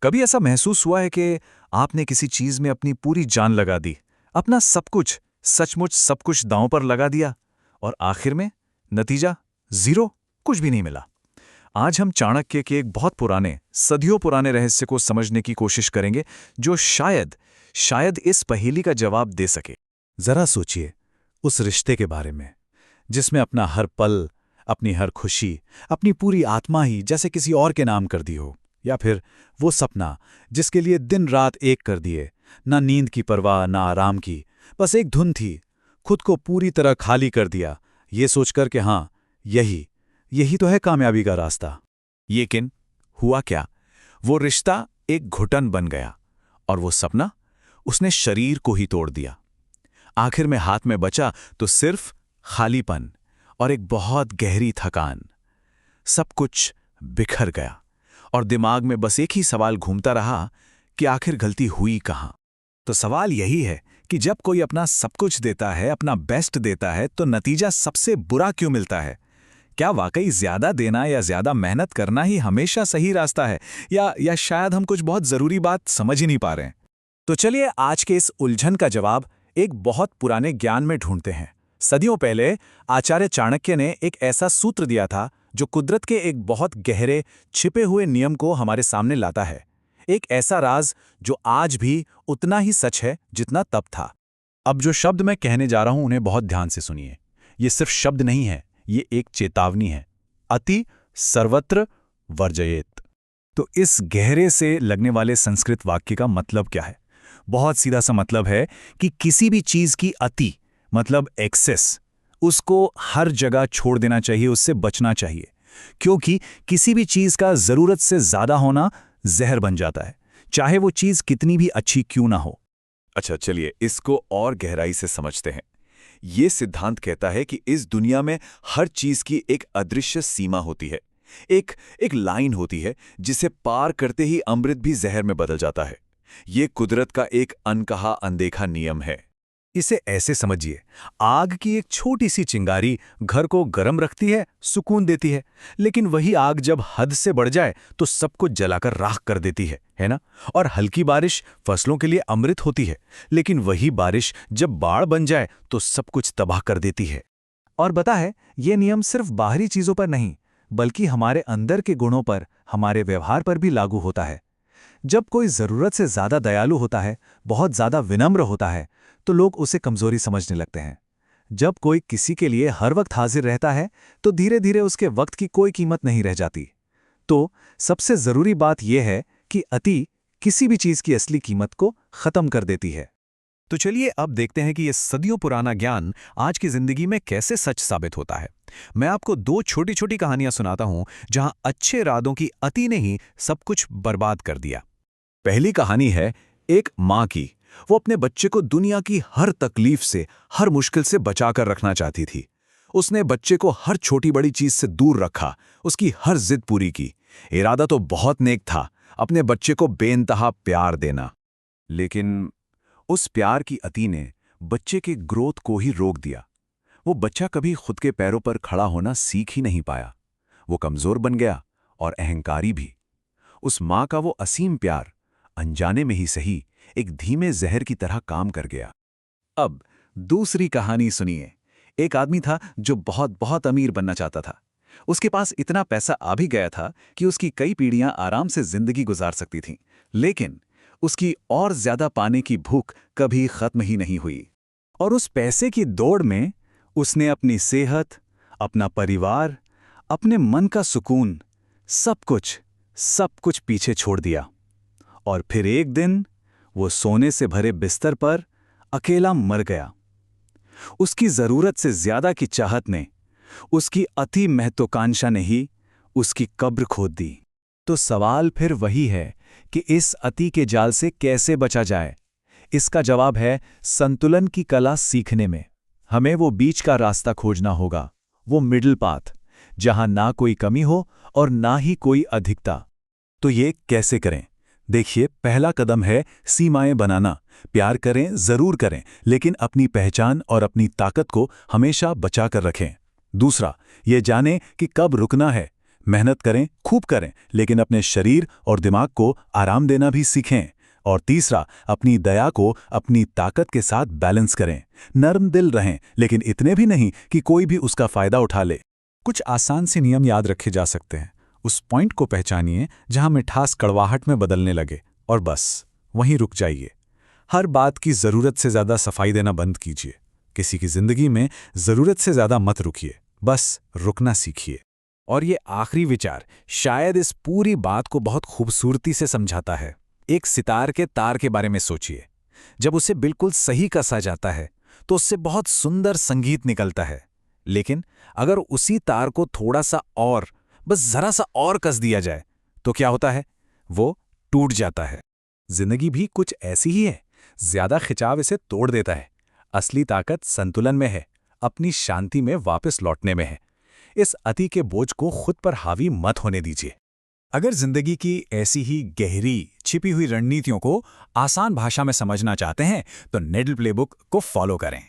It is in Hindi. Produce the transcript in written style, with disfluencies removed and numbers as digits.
कभी ऐसा महसूस हुआ है कि आपने किसी चीज में अपनी पूरी जान लगा दी, अपना सब कुछ, सचमुच सब कुछ दांव पर लगा दिया, और आखिर में नतीजा जीरो, कुछ भी नहीं मिला। आज हम चाणक्य के एक बहुत पुराने, सदियों पुराने रहस्य को समझने की कोशिश करेंगे, जो शायद इस पहेली का जवाब दे सके। जरा सोचिए उस रिश्ते के बारे में, जिसमें अपना हर पल, अपनी हर खुशी, अपनी पूरी आत्मा ही जैसे किसी और के नाम कर दी हो। या फिर वो सपना जिसके लिए दिन रात एक कर दिए, ना नींद की परवाह ना आराम की, बस एक धुन थी, खुद को पूरी तरह खाली कर दिया, ये सोचकर कि हाँ, यही तो है कामयाबी का रास्ता। लेकिन हुआ क्या? वो रिश्ता एक घुटन बन गया, और वो सपना, उसने शरीर को ही तोड़ दिया। आखिर में हाथ में बचा तो सिर्फ खालीपन और एक बहुत गहरी थकान। सब कुछ बिखर गया, और दिमाग में बस एक ही सवाल घूमता रहा कि आखिर गलती हुई कहाँ। तो सवाल यही है कि जब कोई अपना सब कुछ देता है, अपना बेस्ट देता है, तो नतीजा सबसे बुरा क्यों मिलता है? क्या वाकई ज्यादा देना या ज्यादा मेहनत करना ही हमेशा सही रास्ता है, या शायद हम कुछ बहुत जरूरी बात समझ ही नहीं पा रहे हैं? तो चलिए आज के इस उलझन का जवाब एक बहुत पुराने ज्ञान में ढूंढते हैं। सदियों पहले आचार्य चाणक्य ने एक ऐसा सूत्र दिया था जो कुदरत के एक बहुत गहरे, छिपे हुए नियम को हमारे सामने लाता है। एक ऐसा राज जो आज भी उतना ही सच है जितना तब था। अब जो शब्द मैं कहने जा रहा हूं उन्हें बहुत ध्यान से सुनिए। ये सिर्फ शब्द नहीं है, ये एक चेतावनी है। अति सर्वत्र वर्जयेत। तो इस गहरे से लगने वाले संस्कृत वाक्य का मतलब क्या है? बहुत सीधा सा मतलब है कि किसी भी चीज की अति मतलब एक्सेस, उसको हर जगह छोड़ देना चाहिए, उससे बचना चाहिए, क्योंकि किसी भी चीज का जरूरत से ज्यादा होना जहर बन जाता है, चाहे वो चीज कितनी भी अच्छी क्यों ना हो। अच्छा, चलिए इसको और गहराई से समझते हैं। ये सिद्धांत कहता है कि इस दुनिया में हर चीज की एक अदृश्य सीमा होती है, एक लाइन होती है जिसे पार करते ही अमृत भी जहर में बदल जाता है। ये कुदरत का एक अनकहा अनदेखा नियम है। इसे ऐसे समझिए, आग की एक छोटी सी चिंगारी घर को गर्म रखती है, सुकून देती है, लेकिन वही आग जब हद से बढ़ जाए तो सब कुछ जलाकर राख कर देती है ना? और हल्की बारिश फसलों के लिए अमृत होती है, लेकिन वही बारिश जब बाढ़ बन जाए तो सब कुछ तबाह कर देती है। और पता है, ये नियम सिर्फ बाहरी चीजों पर नहीं, बल्कि हमारे अंदर के गुणों पर, हमारे व्यवहार पर भी लागू होता है। जब कोई जरूरत से ज्यादा दयालु होता है, बहुत ज्यादा विनम्र होता है, तो लोग उसे कमजोरी समझने लगते हैं। जब कोई किसी के लिए हर वक्त हाजिर रहता है, तो धीरे धीरे उसके वक्त की कोई कीमत नहीं रह जाती। तो सबसे जरूरी बात यह है कि अति किसी भी चीज की असली कीमत को खत्म कर देती है। तो चलिए अब देखते हैं कि यह सदियों पुराना ज्ञान आज की जिंदगी में कैसे सच साबित होता है। मैं आपको दो छोटी छोटी कहानियां सुनाता हूं जहां अच्छे इरादों की अति ने ही सब कुछ बर्बाद कर दिया। पहली कहानी है एक मां की। वो अपने बच्चे को दुनिया की हर तकलीफ से, हर मुश्किल से बचाकर रखना चाहती थी। उसने बच्चे को हर छोटी बड़ी चीज से दूर रखा, उसकी हर जिद पूरी की। इरादा तो बहुत नेक था, अपने बच्चे को बेइंतहा प्यार देना। लेकिन उस प्यार की अति ने बच्चे के ग्रोथ को ही रोक दिया। वो बच्चा कभी खुद के पैरों पर खड़ा होना सीख ही नहीं पाया। वो कमजोर बन गया और अहंकारी भी। उस मां का वो असीम प्यार अनजाने में ही सही एक धीमे जहर की तरह काम कर गया। अब दूसरी कहानी सुनिए। एक आदमी था जो बहुत बहुत अमीर बनना चाहता था। उसके पास इतना पैसा आ भी गया था कि उसकी कई पीढ़ियां आराम से जिंदगी गुजार सकती थीं। लेकिन उसकी और ज्यादा पाने की भूख कभी खत्म ही नहीं हुई। और उस पैसे की दौड़ में उसने अपनी सेहत, अपना परिवार, अपने मन का सुकून, सब कुछ पीछे छोड़ दिया। और फिर एक दिन वो सोने से भरे बिस्तर पर अकेला मर गया। उसकी जरूरत से ज्यादा की चाहत ने, उसकी अति महत्वाकांक्षा ने ही उसकी कब्र खोद दी। तो सवाल फिर वही है कि इस अति के जाल से कैसे बचा जाए? इसका जवाब है संतुलन की कला सीखने में। हमें वो बीच का रास्ता खोजना होगा, वो मिडिल पाथ, जहां ना कोई कमी हो और ना ही कोई अधिकता। तो ये कैसे करें? देखिए, पहला कदम है सीमाएं बनाना। प्यार करें, जरूर करें, लेकिन अपनी पहचान और अपनी ताकत को हमेशा बचा कर रखें। दूसरा, ये जानें कि कब रुकना है। मेहनत करें, खूब करें, लेकिन अपने शरीर और दिमाग को आराम देना भी सीखें। और तीसरा, अपनी दया को अपनी ताकत के साथ बैलेंस करें। नर्म दिल रहें, लेकिन इतने भी नहीं कि कोई भी उसका फायदा उठा ले। कुछ आसान से नियम याद रखे जा सकते हैं। उस पॉइंट को पहचानिए जहां मिठास कड़वाहट में बदलने लगे, और बस वहीं रुक जाइए। हर बात की ज़रूरत से ज़्यादा सफाई देना बंद कीजिए। किसी की ज़िंदगी में ज़रूरत से ज़्यादा मत रुकिए, बस रुकना सीखिए। और ये आखिरी विचार शायद इस पूरी बात को बहुत खूबसूरती से समझाता है। एक सितार के तार के बारे में सोचिए। जब उसे बिल्कुल सही कसा जाता है तो उससे बहुत सुंदर संगीत निकलता है। लेकिन अगर उसी तार को थोड़ा सा और, बस जरा सा और कस दिया जाए तो क्या होता है? वो टूट जाता है। जिंदगी भी कुछ ऐसी ही है। ज्यादा खिंचाव इसे तोड़ देता है। असली ताकत संतुलन में है, अपनी शांति में वापस लौटने में है। इस अति के बोझ को खुद पर हावी मत होने दीजिए। अगर जिंदगी की ऐसी ही गहरी छिपी हुई रणनीतियों को आसान भाषा में समझना चाहते हैं तो नेडल प्लेबुक को फॉलो करें।